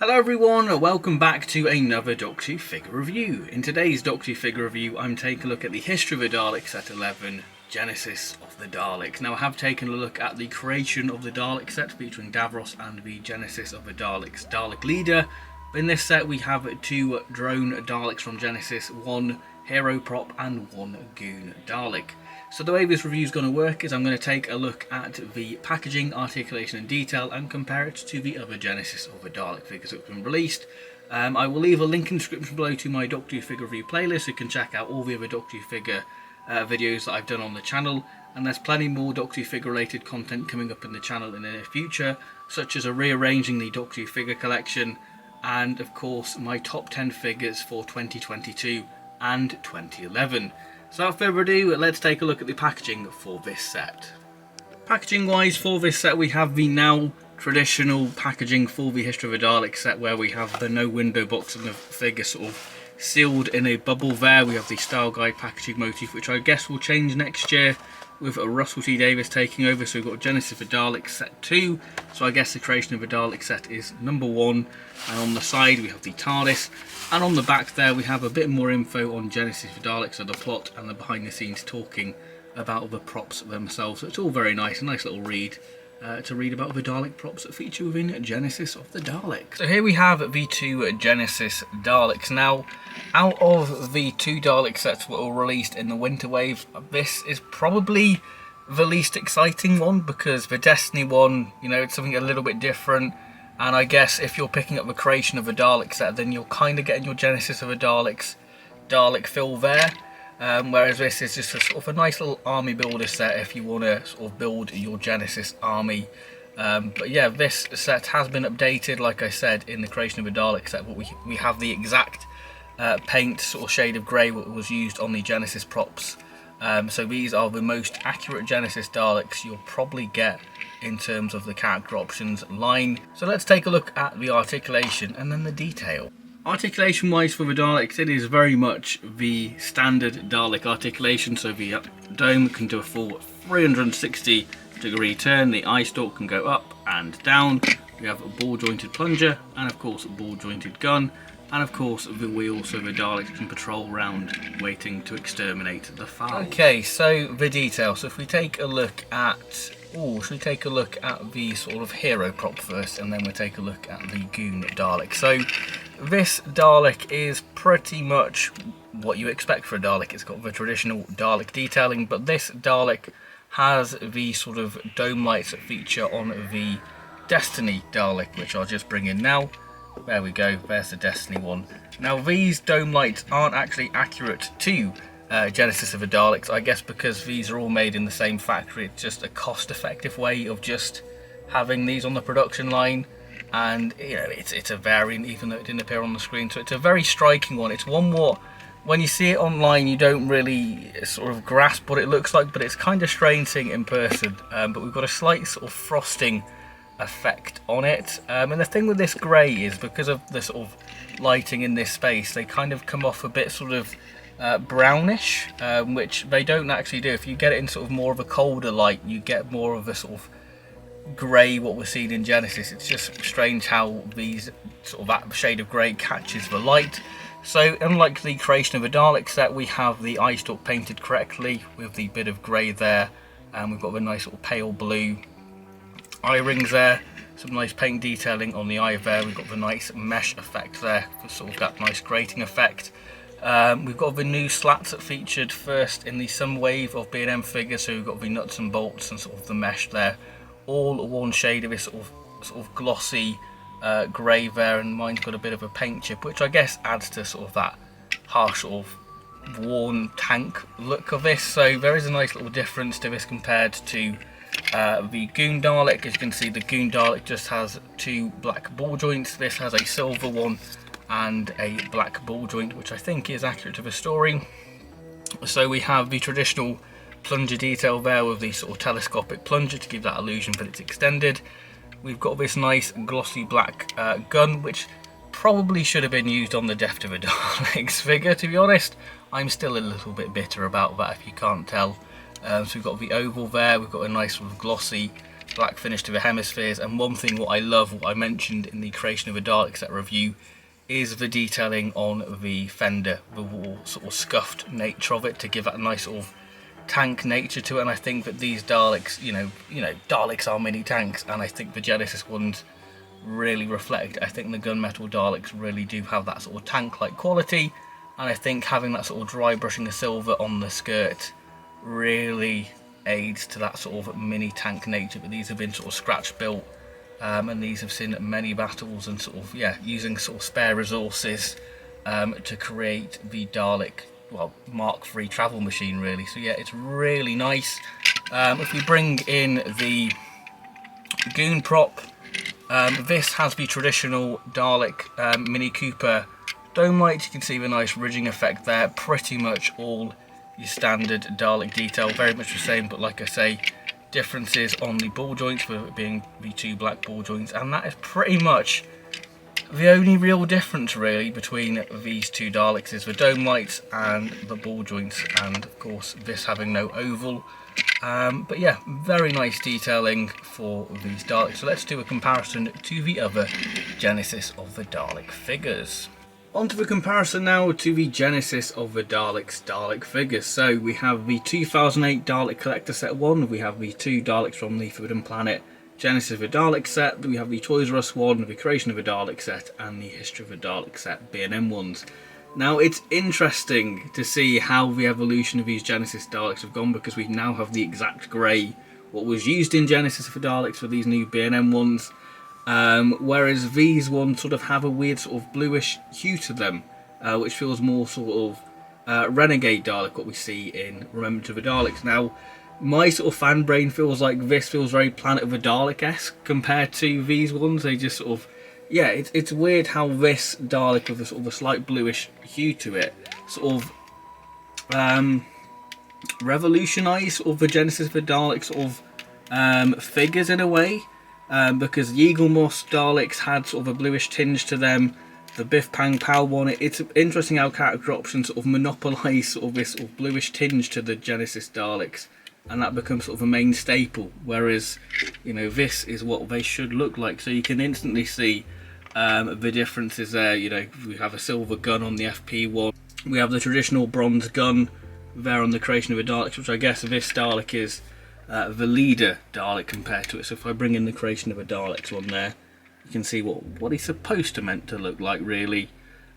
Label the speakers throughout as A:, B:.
A: Hello everyone, and welcome back to another Doctor Who figure review. In today's Doctor Who figure review, I'm taking a look at the History of the Daleks set 11, Genesis of the Daleks. Now I have taken a look at the creation of the Dalek set featuring Davros and the Genesis of the Daleks Dalek Leader. In this set we have two drone Daleks from Genesis, one hero prop and one goon Dalek. So the way this review is going to work is I'm going to take a look at the packaging, articulation and detail and compare it to the other Genesis of the Dalek figures that have been released. I will leave a link in the description below to my Doctor Who figure review playlist so you can check out all the other Doctor Who figure videos that I've done on the channel, and there's plenty more Doctor Who figure related content coming up in the channel in the near future, such as rearranging the Doctor Who figure collection and of course my top 10 figures for 2022 and 2011. So without further ado, let's take a look at the packaging for this set. Packaging wise for this set we have the now traditional packaging for the History of the Daleks set, where we have the no window box and the figure sort of sealed in a bubble there. We have the style guide packaging motif, which I guess will change next year with Russell T Davies taking over. So we've got Genesis of the Daleks set 2, so I guess the creation of the Dalek set is number 1, and on the side we have the TARDIS, and on the back there we have a bit more info on Genesis of the Daleks, so the plot and the behind the scenes talking about the props themselves. So it's all very nice, a nice little read to read about the Dalek props that feature within Genesis of the Daleks. So here we have the two Genesis Daleks. Now, out of the two Dalek sets that were released in the Winter Wave, this is probably the least exciting one, because the Destiny one, you know, it's something a little bit different, and I guess if you're picking up the creation of a Dalek set, then you're kind of getting your Genesis of a Daleks Dalek feel there. Whereas this is just a sort of a nice little army builder set if you want to sort of build your Genesis army. But yeah, this set has been updated, like I said, in the creation of a Dalek set, but we have the exact paint sort of shade of grey that was used on the Genesis props. So these are the most accurate Genesis Daleks you'll probably get in terms of the character options line. So let's take a look at the articulation and then the detail. Articulation wise for the Daleks, it is very much the standard Dalek articulation, so the dome can do a full 360 degree turn, the eye stalk can go up and down, we have a ball jointed plunger and of course a ball jointed gun, and of course the wheel so the Daleks can patrol around waiting to exterminate the foul. Okay, so the detail, so if we take a look at should we take a look at the sort of hero prop first, and then we'll take a look at the goon Dalek. So this Dalek is pretty much what you expect for a Dalek. It's got the traditional Dalek detailing, but this Dalek has the sort of dome lights that feature on the Destiny Dalek, which I'll just bring in now. There we go, there's the Destiny one. Now these dome lights aren't actually accurate to Genesis of the Daleks, I guess because these are all made in the same factory. It's just a cost-effective way of just having these on the production line, and you know, it's a variant even though it didn't appear on the screen, so it's a very striking one. It's one more, when you see it online you don't really sort of grasp what it looks like, but it's kind of strange seeing it in person. But we've got a slight sort of frosting effect on it, and the thing with this grey is because of the sort of lighting in this space, they kind of come off a bit sort of brownish, which they don't actually do. If you get it in sort of more of a colder light, you get more of a sort of grey, what we're seeing in Genesis. It's just strange how these sort of that shade of grey catches the light. So unlike the creation of a Dalek set, we have the eye stalk painted correctly with the bit of grey there, and we've got the nice sort of pale blue eye rings there, some nice paint detailing on the eye there. We've got the nice mesh effect there for sort of that nice grating effect. We've got the new slats that featured first in the Sun Wave of B&M figures, so we've got the nuts and bolts and sort of the mesh there, all one shade of this sort of glossy grey there, and mine's got a bit of a paint chip, which I guess adds to sort of that harsh sort of worn tank look of this. So there is a nice little difference to this compared to the Goon Dalek. As you can see, the Goon Dalek just has two black ball joints. This has a silver one and a black ball joint, which I think is accurate to the story. So we have the traditional plunger detail there with the sort of telescopic plunger to give that illusion that it's extended. We've got this nice glossy black gun, which probably should have been used on the Death of a Daleks figure, to be honest. I'm still a little bit bitter about that if you can't tell. So we've got the oval there, we've got a nice sort of glossy black finish to the hemispheres. And one thing what I love, what I mentioned in the Creation of a Dalek set review, is the detailing on the fender, the wall sort of scuffed nature of it to give that nice sort of tank nature to it. And I think that these Daleks, you know, Daleks are mini tanks, and I think the Genesis ones really reflect. I think the gunmetal Daleks really do have that sort of tank-like quality, and I think having that sort of dry brushing of silver on the skirt really aids to that sort of mini tank nature. But these have been sort of scratch built, and these have seen many battles, and sort of using sort of spare resources to create the Dalek, well, Mark III travel machine really. So yeah, it's really nice. If we bring in the goon prop, this has the traditional Dalek Mini Cooper dome light. You can see the nice ridging effect there, pretty much all your standard Dalek detail, very much the same, but like I say, differences on the ball joints, with it being the two black ball joints, and that is pretty much the only real difference really between these two Daleks, is the dome lights and the ball joints, and of course this having no oval. But yeah, very nice detailing for these Daleks. So let's do a comparison to the other Genesis of the Dalek figures. On to the comparison now to the Genesis of the Daleks Dalek figures. So we have the 2008 Dalek Collector Set 1, we have the two Daleks from the Forbidden Planet Genesis of the Dalek set, we have the Toys R Us one, the Creation of a Dalek set, and the History of a Dalek set B&M ones. Now it's interesting to see how the evolution of these Genesis Daleks have gone, because we now have the exact grey what was used in Genesis of the Daleks for these new B&M ones, whereas these ones sort of have a weird sort of bluish hue to them, which feels more sort of Renegade Dalek, what we see in Remembrance of the Daleks. Now my sort of fan brain feels like this feels very Planet of the Dalek-esque compared to these ones. They just sort of, yeah, it's weird how this Dalek with a sort of a slight bluish hue to it sort of revolutionised sort of the Genesis of the Dalek sort of figures in a way, because the Eagle Moss Daleks had sort of a bluish tinge to them. The Biff Pang Pow one, it's interesting how character options sort of monopolise sort of this sort of bluish tinge to the Genesis Daleks, and that becomes sort of a main staple, whereas, you know, this is what they should look like. So you can instantly see the differences there. You know, we have a silver gun on the FP one, we have the traditional bronze gun there on the Creation of a Daleks, which I guess this Dalek is the leader Dalek compared to it. So if I bring in the Creation of a Daleks one there, you can see what he's supposed to meant to look like really.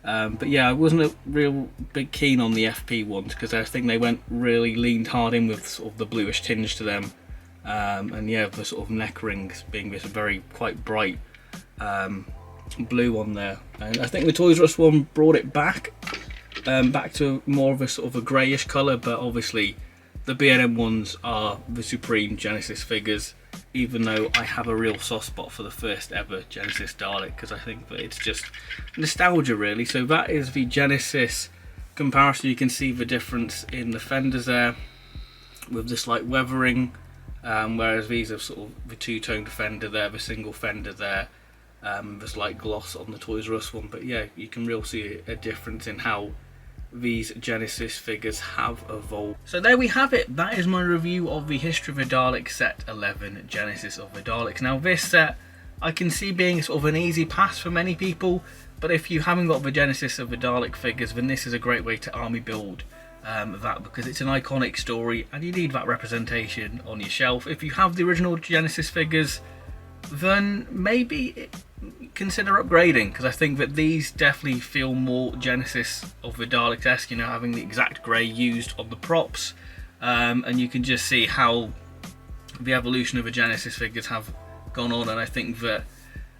A: But yeah, I wasn't a real big keen on the FP ones, because I think they leaned hard in with sort of the bluish tinge to them, and yeah, the sort of neck rings being this very quite bright blue on there. And I think the Toys R Us one brought it back to more of a sort of a greyish colour, but obviously the B&M ones are the supreme Genesis figures, even though I have a real soft spot for the first ever Genesis Dalek, because I think that it's just nostalgia really. So that is the Genesis comparison. You can see the difference in the fenders there with the slight weathering, whereas these are sort of the two-toned fender there, the single fender there, the slight gloss on the Toys R Us one. But yeah, you can really see a difference in how these Genesis figures have evolved. So there we have it. That is my review of the History of the Dalek Set 11 Genesis of the Daleks. Now this set I can see being sort of an easy pass for many people, but if you haven't got the Genesis of the Dalek figures, then this is a great way to army build that, because it's an iconic story and you need that representation on your shelf. If you have the original Genesis figures, then maybe consider upgrading, because I think that these definitely feel more Genesis of the Daleks-esque, you know, having the exact grey used on the props, and you can just see how the evolution of the Genesis figures have gone on. And I think that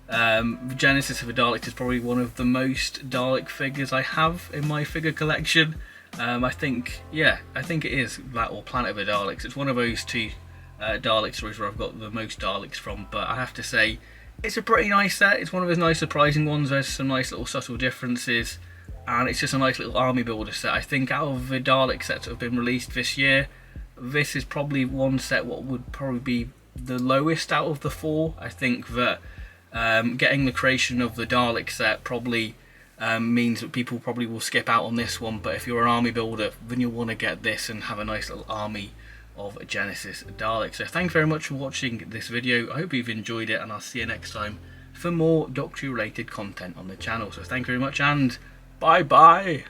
A: the Genesis of the Daleks is probably one of the most Dalek figures I have in my figure collection. I think it is that or Planet of the Daleks. It's one of those two Dalek stories where I've got the most Daleks from, but I have to say it's a pretty nice set. It's one of those nice surprising ones. There's some nice little subtle differences, and it's just a nice little army builder set. I think out of the Dalek sets that have been released this year, this is probably one set what would probably be the lowest out of the four. I think that getting the Creation of the Dalek set probably means that people probably will skip out on this one, but if you're an army builder, then you'll want to get this and have a nice little army of Genesis Daleks. So thank you very much for watching this video. I hope you've enjoyed it, and I'll see you next time for more Doctor Who related content on the channel. So thank you very much, and bye bye.